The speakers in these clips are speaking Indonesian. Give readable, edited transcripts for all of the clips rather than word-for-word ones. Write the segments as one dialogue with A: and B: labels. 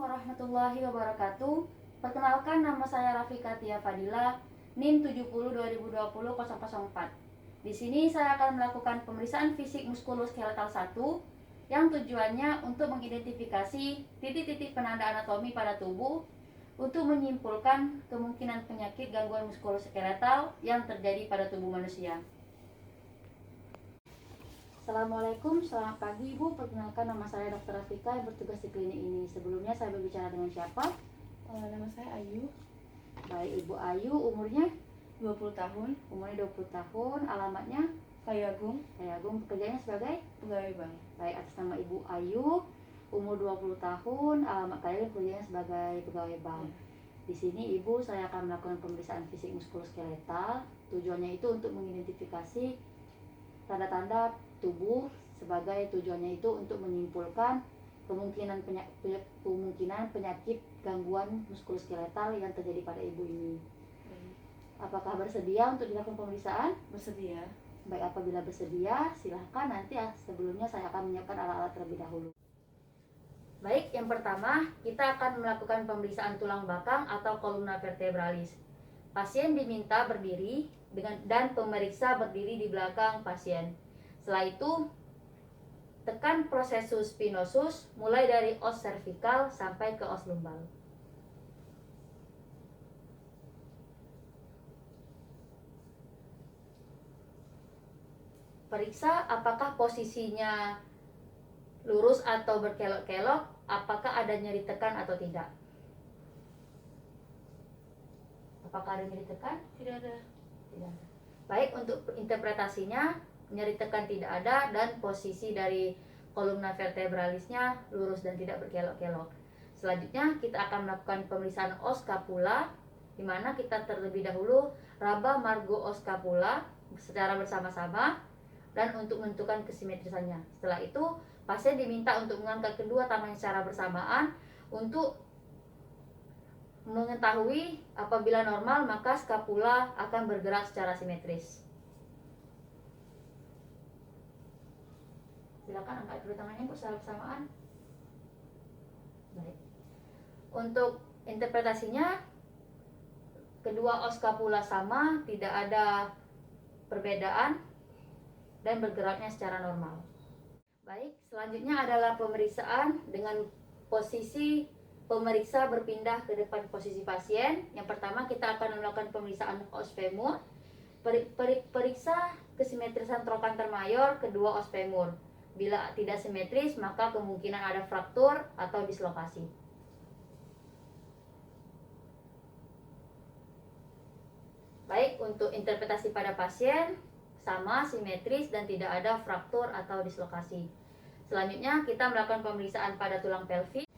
A: warahmatullahi wabarakatuh. Perkenalkan, nama saya Rafika Tia Fadila, NIM 70 2020 004. Di sini saya akan melakukan pemeriksaan fisik muskuloskeletal 1 yang tujuannya untuk mengidentifikasi titik-titik penanda anatomi pada tubuh untuk menyimpulkan kemungkinan penyakit gangguan muskuloskeletal yang terjadi pada tubuh manusia. Assalamualaikum, selamat pagi Ibu. Perkenalkan, nama saya Dr. Rafika yang bertugas di klinik ini. Sebelumnya saya berbicara dengan siapa?
B: Nama saya Ayu,
A: Baik, Ibu Ayu, umurnya
B: 20 tahun,
A: umurnya 20 tahun, alamatnya
B: Kayu Agung,
A: Agung, pekerjaannya sebagai
B: pegawai bank.
A: baik, atas nama Ibu Ayu, umur 20 tahun, alamat kalian pekerjaannya sebagai pegawai bank. Di sini Ibu saya akan melakukan pemeriksaan fisik muskuloskeletal. Tujuannya itu untuk mengidentifikasi tanda-tanda tubuh, sebagai tujuannya itu untuk menyimpulkan kemungkinan penyakit gangguan muskuloskeletal yang terjadi pada ibu ini. Apakah bersedia untuk dilakukan pemeriksaan?
B: Bersedia.
A: Baik, apabila bersedia, silahkan. Nanti sebelumnya saya akan menyiapkan alat-alat terlebih dahulu. Baik, yang pertama kita akan melakukan pemeriksaan tulang belakang atau kolumna vertebralis. Pasien diminta berdiri dan pemeriksa berdiri di belakang pasien. Setelah itu, tekan prosesus spinosus mulai dari os cervical sampai ke os lumbal. Periksa apakah posisinya lurus atau berkelok-kelok, apakah ada nyeri tekan atau tidak. Apakah ada nyeri tekan?
B: Tidak ada.
A: Tidak ada. Baik, untuk interpretasinya, nyeri tekan tidak ada dan posisi dari kolumna vertebralisnya lurus dan tidak berkelok-kelok. Selanjutnya kita akan melakukan pemeriksaan os scapula, di mana kita terlebih dahulu raba margo os scapula secara bersama-sama dan untuk menentukan kesimetrisannya. Setelah itu pasien diminta untuk mengangkat kedua tangan secara bersamaan untuk mengetahui apabila normal maka scapula akan bergerak secara simetris. Silakan angkat kedua tangannya secara bersamaan. Baik. Untuk interpretasinya, kedua os scapula sama, tidak ada perbedaan dan bergeraknya secara normal. Baik, selanjutnya adalah pemeriksaan dengan posisi pemeriksa berpindah ke depan posisi pasien. Yang pertama kita akan melakukan pemeriksaan os femur. Periksa kesimetrisan trochanter mayor kedua os femur. Bila tidak simetris, maka kemungkinan ada fraktur atau dislokasi. Baik, untuk interpretasi pada pasien sama, simetris, dan tidak ada fraktur atau dislokasi. Selanjutnya kita melakukan pemeriksaan pada tulang pelvis.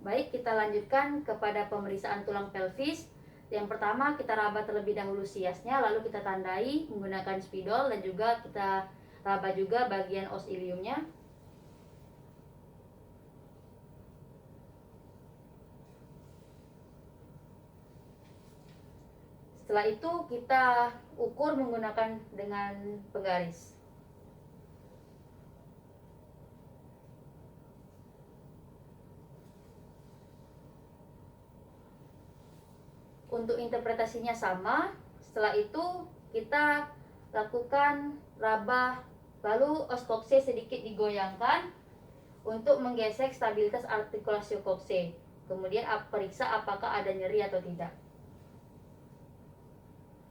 A: Baik, kita lanjutkan kepada pemeriksaan tulang pelvis. Yang pertama kita raba terlebih dahulu siasnya, lalu kita tandai menggunakan spidol dan juga kita raba juga bagian os iliumnya. Setelah itu kita ukur menggunakan dengan penggaris. Untuk interpretasinya sama. Setelah itu kita lakukan raba, lalu os kokse sedikit digoyangkan untuk menggesek stabilitas artikulasi kokse. Kemudian periksa apakah ada nyeri atau tidak.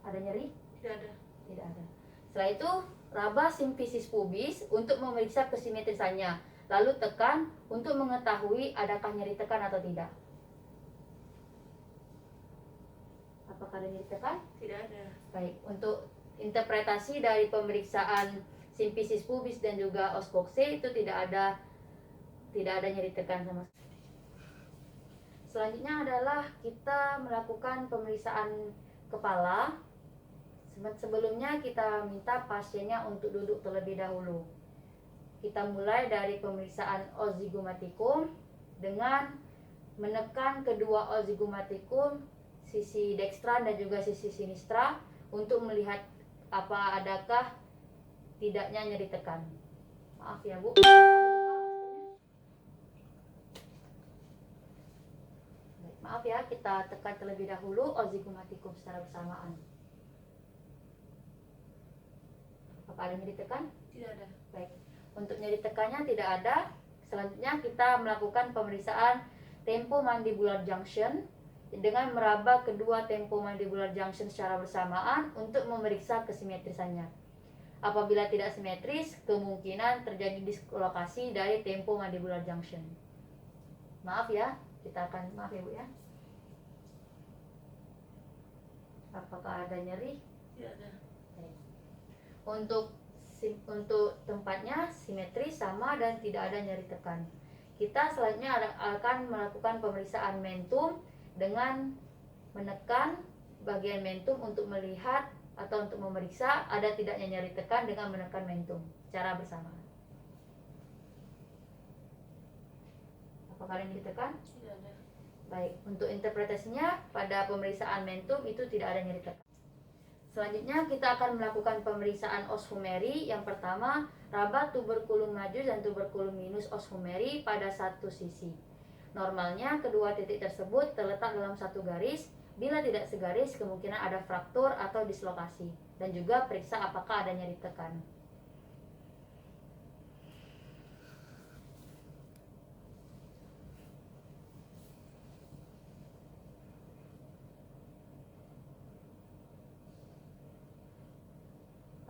A: Ada nyeri?
B: Tidak ada.
A: Tidak ada. Setelah itu raba simfisis pubis untuk memeriksa kesimetrisannya. Lalu tekan untuk mengetahui adakah nyeri tekan atau tidak. Apakah ada nyeri tekan?
B: Tidak ada.
A: Baik, untuk interpretasi dari pemeriksaan simfisis pubis dan juga os kokse itu tidak ada nyeri tekan sama sekali. Selanjutnya adalah kita melakukan pemeriksaan kepala. Sebelumnya kita minta pasiennya untuk duduk terlebih dahulu. Kita mulai dari pemeriksaan os zygomatikum dengan menekan kedua os zygomatikum, sisi dekstra dan juga sisi sinistra, untuk melihat adakah tidaknya nyeri tekan. Maaf ya Bu. Maaf ya, kita tekan terlebih dahulu ozigomatikum secara bersamaan. Apakah ada nyeri tekan?
B: Tidak ada.
A: Baik, untuk nyeri tekannya tidak ada. Selanjutnya kita melakukan pemeriksaan temporomandibular junction dengan meraba kedua temporomandibular junction secara bersamaan untuk memeriksa kesimetrisannya. Apabila tidak simetris, kemungkinan terjadi dislokasi dari temporomandibular junction. Maaf ya, maaf ya Bu ya. Apakah ada nyeri?
B: Tidak ada.
A: Untuk tempatnya simetris sama dan tidak ada nyeri tekan. Kita selanjutnya akan melakukan pemeriksaan mentum dengan menekan bagian mentum untuk melihat atau untuk memeriksa ada tidaknya nyeri tekan dengan menekan mentum secara bersamaan. Apakah ada nyeri tekan?
B: Tidak ada.
A: Baik, untuk interpretasinya pada pemeriksaan mentum itu tidak ada nyeri tekan. Selanjutnya kita akan melakukan pemeriksaan os humeri. Yang pertama, raba tuberkulum majus dan tuberkulum minus os humeri pada satu sisi. Normalnya kedua titik tersebut terletak dalam satu garis. Bila tidak segaris, kemungkinan ada fraktur atau dislokasi. Dan juga periksa apakah ada nyeri tekan.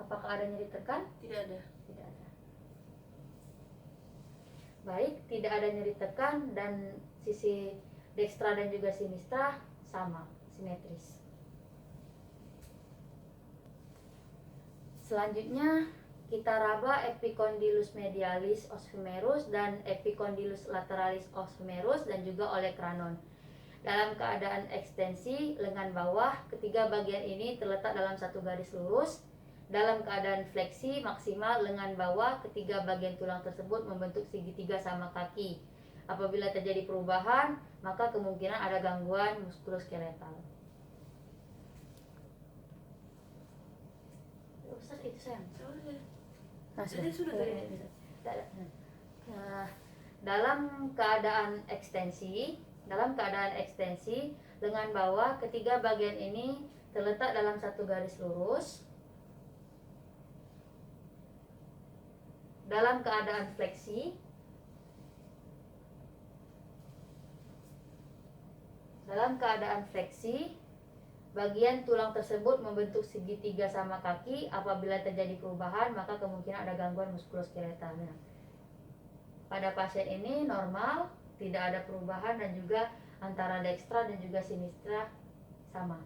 A: Apakah ada nyeri tekan?
B: Tidak ada.
A: Tidak ada. Baik, tidak ada nyeri tekan dan sisi dekstra dan juga sinistra sama, simetris. Selanjutnya kita raba epicondylus medialis os humerus dan epicondylus lateralis os humerus dan juga olecranon. Dalam keadaan ekstensi lengan bawah, ketiga bagian ini terletak dalam satu garis lurus. Dalam keadaan fleksi maksimal lengan bawah, ketiga bagian tulang tersebut membentuk segitiga sama kaki. Apabila terjadi perubahan, maka kemungkinan ada gangguan muskuloskeletal. Ustaz, itu sayang.
B: Jadi sudah tadi.
A: Dalam keadaan ekstensi, lengan bawah, ketiga bagian ini terletak dalam satu garis lurus. Dalam keadaan fleksi, bagian tulang tersebut membentuk segitiga sama kaki. Apabila terjadi perubahan, maka kemungkinan ada gangguan muskuloskeletal. Pada pasien ini normal, tidak ada perubahan dan juga antara dekstra dan juga sinistra sama.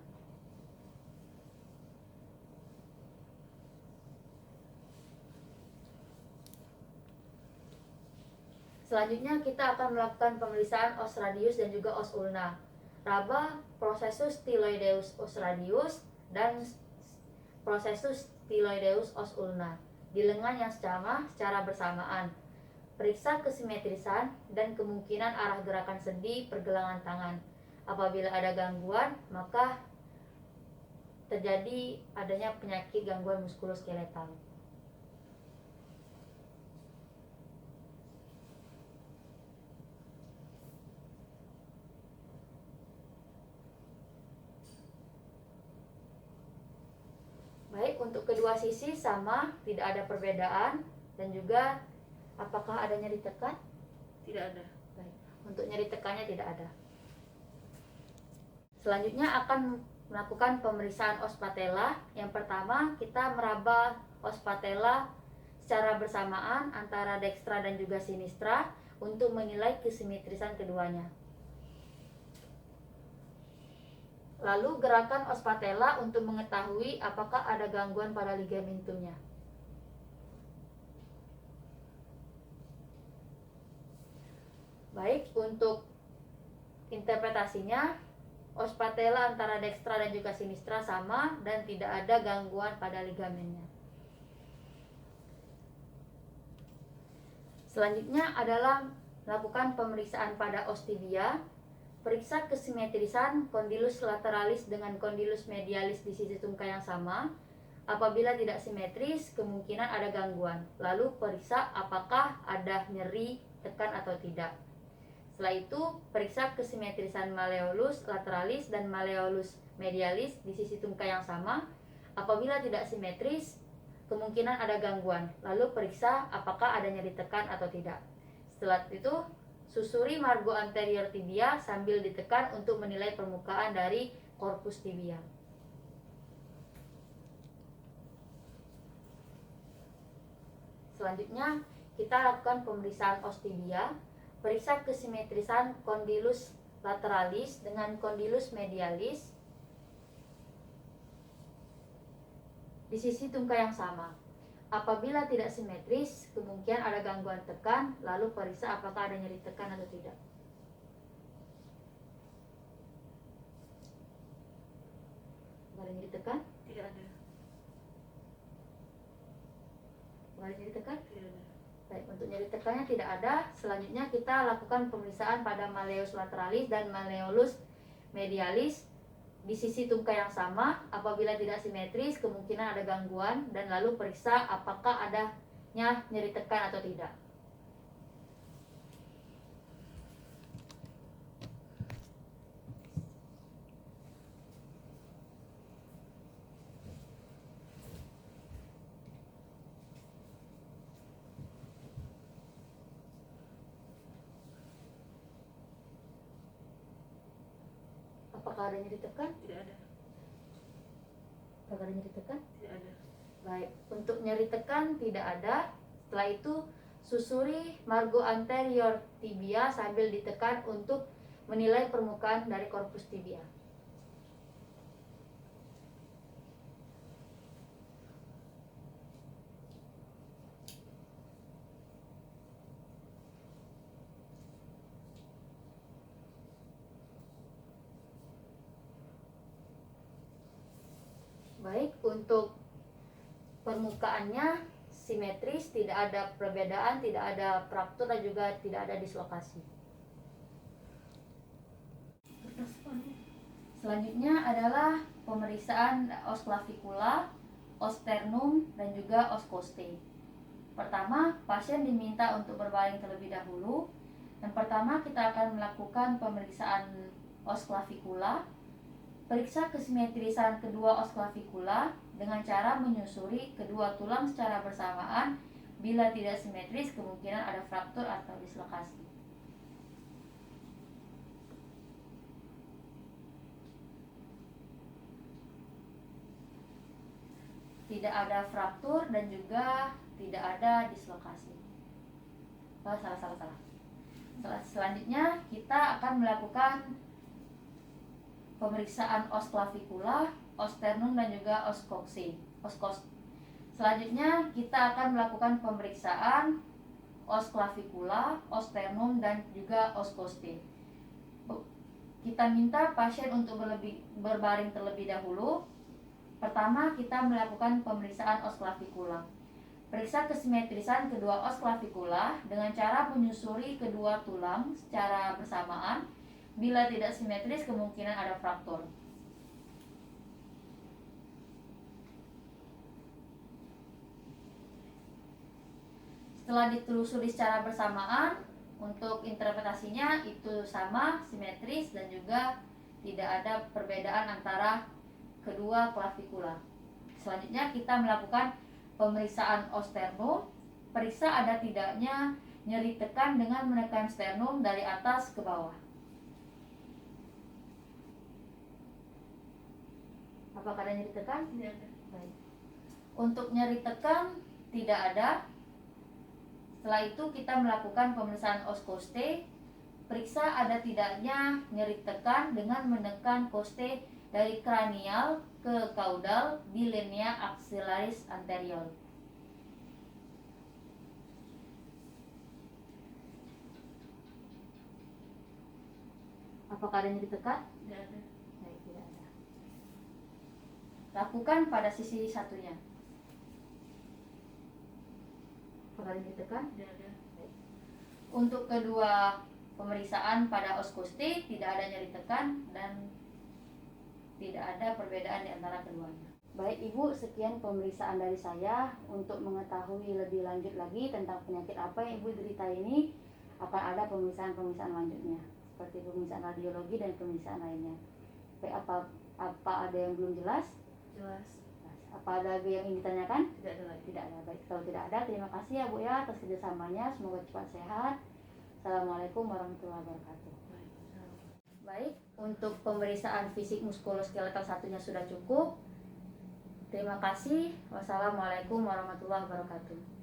A: Selanjutnya kita akan melakukan pemeriksaan os radius dan juga os ulna. Raba processus styloideus os radius dan processus styloideus os ulna di lengan yang sama secara bersamaan. Periksa kesimetrisan dan kemungkinan arah gerakan sendi pergelangan tangan. Apabila ada gangguan, maka terjadi adanya penyakit gangguan muskuloskeletal. Baik, untuk kedua sisi sama, tidak ada perbedaan. Dan juga apakah ada nyeri tekan?
B: Tidak ada.
A: Baik, untuk nyeri tekannya tidak ada. Selanjutnya akan melakukan pemeriksaan os patella. Yang pertama, kita meraba os patella secara bersamaan antara dekstra dan juga sinistra untuk menilai kesimetrisan keduanya. Lalu gerakan os patella untuk mengetahui apakah ada gangguan pada ligamentumnya. Baik, untuk interpretasinya, os patella antara dekstra dan juga sinistra sama dan tidak ada gangguan pada ligamennya. Selanjutnya adalah melakukan pemeriksaan pada os tibia. Periksa kesimetrisan kondilus lateralis dengan kondilus medialis di sisi tungkai yang sama. Apabila tidak simetris, kemungkinan ada gangguan. Lalu periksa apakah ada nyeri, tekan atau tidak. Setelah itu, periksa kesimetrisan malleolus lateralis dan malleolus medialis di sisi tungkai yang sama. Apabila tidak simetris, kemungkinan ada gangguan. Lalu periksa apakah ada nyeri tekan atau tidak. Setelah itu, susuri margo anterior tibia sambil ditekan untuk menilai permukaan dari korpus tibia. Selanjutnya, kita lakukan pemeriksaan os tibia. Periksa kesimetrisan condylus lateralis dengan condylus medialis di sisi tungkai yang sama. Apabila tidak simetris, kemungkinan ada gangguan tekan, lalu periksa apakah ada nyeri tekan atau tidak. Ada nyeri tekan?
B: Tidak ada.
A: Ada nyeri tekan?
B: Tidak ada.
A: Baik, untuk nyeri tekannya tidak ada. Selanjutnya kita lakukan pemeriksaan pada malleus lateralis dan malleolus medialis di sisi tungkai yang sama. Apabila tidak simetris, kemungkinan ada gangguan, dan lalu periksa apakah adanya nyeri tekan atau tidak. Apakah ada nyeri tekan?
B: Tidak ada.
A: Apakah ada nyeri tekan?
B: Tidak ada.
A: Baik, untuk nyeri tekan tidak ada. Setelah itu, susuri margo anterior tibia sambil ditekan untuk menilai permukaan dari korpus tibia. Baik, untuk permukaannya simetris, tidak ada perbedaan, tidak ada fraktur, dan juga tidak ada dislokasi. Selanjutnya adalah pemeriksaan os clavicula, os sternum, dan juga os costae. Pertama, pasien diminta untuk berbaring terlebih dahulu. Yang pertama, kita akan melakukan pemeriksaan os clavicula. Periksa kesimetrisan kedua os clavicula dengan cara menyusuri kedua tulang secara bersamaan. Bila tidak simetris, kemungkinan ada fraktur atau dislokasi. Tidak ada fraktur dan juga tidak ada dislokasi. Oh, salah. Selanjutnya kita akan melakukan pemeriksaan os clavicula, os sternum, dan juga os coxae. Selanjutnya kita akan melakukan pemeriksaan os clavicula, os sternum, dan juga os coxae. Kita minta pasien untuk berbaring terlebih dahulu. Pertama, kita melakukan pemeriksaan os clavicula. Periksa kesimetrisan kedua os clavicula dengan cara menyusuri kedua tulang secara bersamaan. Bila tidak simetris, kemungkinan ada fraktur. Setelah ditelusuri secara bersamaan, untuk interpretasinya itu sama, simetris, dan juga tidak ada perbedaan antara kedua clavicula. Selanjutnya kita melakukan pemeriksaan os sternum. Periksa ada tidaknya nyeri tekan dengan menekan sternum dari atas ke bawah. Apakah ada nyeri tekan?
B: Tidak ada.
A: Baik. Untuk nyeri tekan tidak ada. Setelah itu kita melakukan pemeriksaan os costae. Periksa ada tidaknya nyeri tekan dengan menekan costae dari kranial ke caudal di linea axillaris anterior. Apakah ada nyeri tekan?
B: Tidak ada.
A: Baik, tidak ada. Lakukan pada sisi satunya. Apakah ada nyeri tekan?
B: Tidak ada.
A: Baik. Untuk kedua pemeriksaan pada os costae tidak ada nyeri tekan dan tidak ada perbedaan di antara keduanya. Baik Ibu, sekian pemeriksaan dari saya. Untuk mengetahui lebih lanjut lagi tentang penyakit apa yang Ibu derita ini, akan ada pemeriksaan lanjutnya seperti pemeriksaan radiologi dan pemeriksaan lainnya. Baik, apa ada yang belum jelas?
B: Jelas.
A: Apa ada lagi yang ingin ditanyakan?
B: Tidak ada lagi.
A: Tidak ada. Baik, kalau tidak ada, terima kasih ya Bu ya atas kerjasamanya. Semoga cepat sehat. Assalamualaikum warahmatullahi wabarakatuh.
B: Waalaikumsalam.
A: Baik, untuk pemeriksaan fisik muskuloskeletal satunya sudah cukup. Terima kasih. Wassalamualaikum warahmatullahi wabarakatuh.